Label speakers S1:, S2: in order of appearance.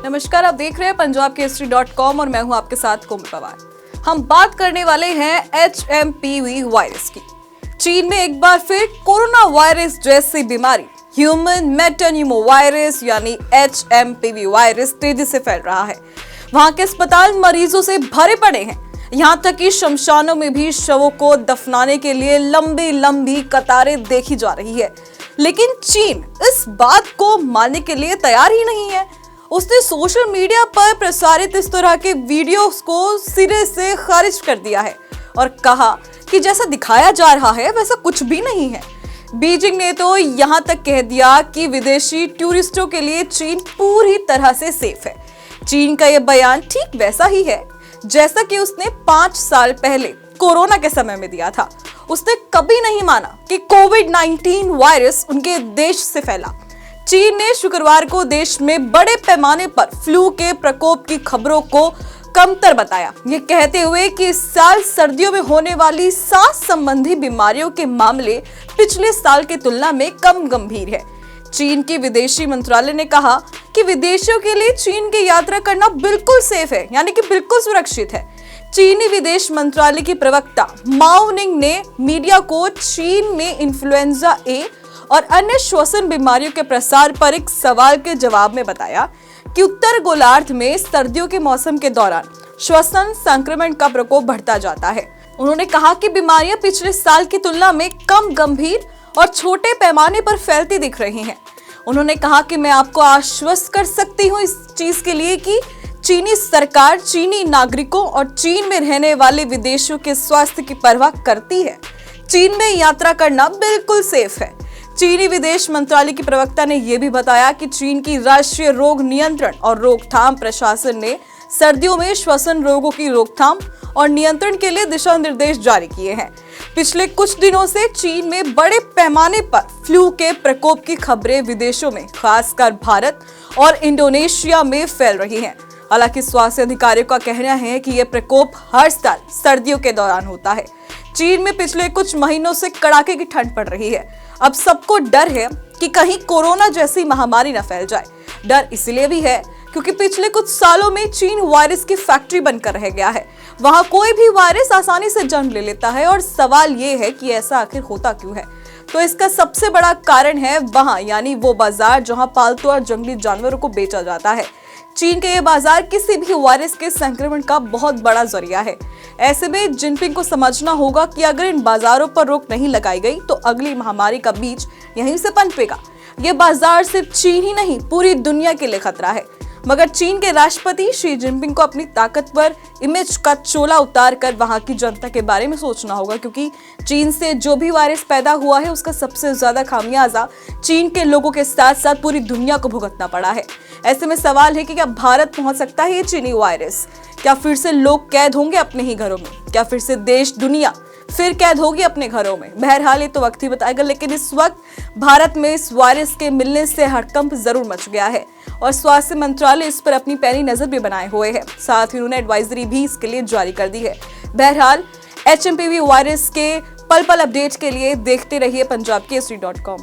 S1: नमस्कार, आप देख रहे हैं punjabkesari.com और मैं हूं आपके साथ कोमल पवार। हम बात करने वाले हैं HMPV वायरस की। चीन में एक बार फिर कोरोना वायरस जैसी बीमारी ह्यूमन मेटान्यूमो वायरस यानी HMPV वायरस तेजी से फैल रहा है। वहां के अस्पताल मरीजों से भरे पड़े हैं। यहाँ तक कि शमशानों में भी शवों को दफनाने के लिए लंबी लंबी कतारें देखी जा रही है। लेकिन चीन इस बात को मानने के लिए तैयार ही नहीं है। उसने सोशल मीडिया पर प्रसारित इस तरह के वीडियोस को सिरे से खारिज कर दिया है और कहा कि जैसा दिखाया जा रहा है वैसा कुछ भी नहीं है। बीजिंग ने तो यहाँ तक कह दिया कि विदेशी टूरिस्टों के लिए चीन पूरी तरह से सेफ है। चीन का यह बयान ठीक वैसा ही है जैसा कि उसने 5 साल पहले कोरोना के समय में दिया था। उसने कभी नहीं माना कि कोविड-19 वायरस उनके देश से फैला। चीन ने शुक्रवार को देश में बड़े पैमाने पर फ्लू के प्रकोप की खबरों को कमतर बताया, ये कहते हुए कि इस साल सर्दियों में होने वाली सांस संबंधी बीमारियों के मामले पिछले साल की तुलना में कम गंभीर है। चीन की विदेशी मंत्रालय ने कहा कि विदेशियों के लिए चीन की यात्रा करना बिल्कुल सेफ है, यानी कि बिल्कुल सुरक्षित है। चीनी विदेश मंत्रालय की प्रवक्ता माओ निंग ने मीडिया को चीन में इन्फ्लुएंजा ए और अन्य श्वसन बीमारियों के प्रसार पर एक सवाल के जवाब में बताया कि उत्तर गोलार्ध में सर्दियों के मौसम के दौरान श्वसन संक्रमण का प्रकोप बढ़ता जाता है। उन्होंने कहा कि बीमारियां पिछले साल की तुलना में कम गंभीर और छोटे पैमाने पर फैलती दिख रही हैं। उन्होंने कहा कि मैं आपको आश्वस्त कर सकती हूँ इस चीज के लिए कि चीनी सरकार चीनी नागरिकों और चीन में रहने वाले विदेशियों के स्वास्थ्य की परवाह करती है। चीन में यात्रा करना बिल्कुल सेफ है। चीनी विदेश मंत्रालय की प्रवक्ता ने यह भी बताया कि चीन की राष्ट्रीय रोग नियंत्रण और रोकथाम प्रशासन ने सर्दियों में श्वसन रोगों की रोकथाम और नियंत्रण के लिए दिशा निर्देश जारी किए हैं। पिछले कुछ दिनों से चीन में बड़े पैमाने पर फ्लू के प्रकोप की खबरें विदेशों में, खासकर भारत और इंडोनेशिया में फैल रही हैं। हालांकि स्वास्थ्य अधिकारियों का कहना है कि यह प्रकोप हर साल सर्दियों के दौरान होता है। चीन में पिछले कुछ महीनों से कड़ाके की ठंड पड़ रही है। अब सबको डर है कि कहीं कोरोना जैसी महामारी न फैल जाए। डर इसलिए भी है क्योंकि पिछले कुछ सालों में चीन वायरस की फैक्ट्री बनकर रह गया है। वहां कोई भी वायरस आसानी से जन्म ले लेता है और सवाल ये है कि ऐसा आखिर होता क्यों है। तो इसका सबसे बड़ा कारण है वहां यानी वो बाजार जहां पालतू और जंगली जानवरों को बेचा जाता है। चीन के ये बाजार किसी भी वायरस के संक्रमण का बहुत बड़ा जरिया है। ऐसे में जिनपिंग को समझना होगा कि अगर इन बाजारों पर रोक नहीं लगाई गई तो अगली महामारी का बीज यहीं से पनपेगा। ये बाजार सिर्फ चीन ही नहीं पूरी दुनिया के लिए खतरा है। मगर चीन के राष्ट्रपति शी जिनपिंग को अपनी ताकतवर इमेज का चोला उतार कर वहां की जनता के बारे में सोचना होगा, क्योंकि चीन से जो भी वायरस पैदा हुआ है उसका सबसे ज्यादा खामियाजा चीन के लोगों के साथ साथ पूरी दुनिया को भुगतना पड़ा है। ऐसे में सवाल है कि क्या भारत पहुंच सकता है ये चीनी वायरस? क्या फिर से लोग कैद होंगे अपने ही घरों में? क्या फिर से देश दुनिया फिर कैद होगी अपने घरों में? बहरहाल ये तो वक्त ही बताएगा, लेकिन इस वक्त भारत में इस वायरस के मिलने से हड़कंप जरूर मच गया है और स्वास्थ्य मंत्रालय इस पर अपनी पैनी नजर भी बनाए हुए है। साथ ही उन्होंने एडवाइजरी भी इसके लिए जारी कर दी है। बहरहाल HMPV वायरस के पल पल अपडेट के लिए देखते रहिए punjabkesari.com।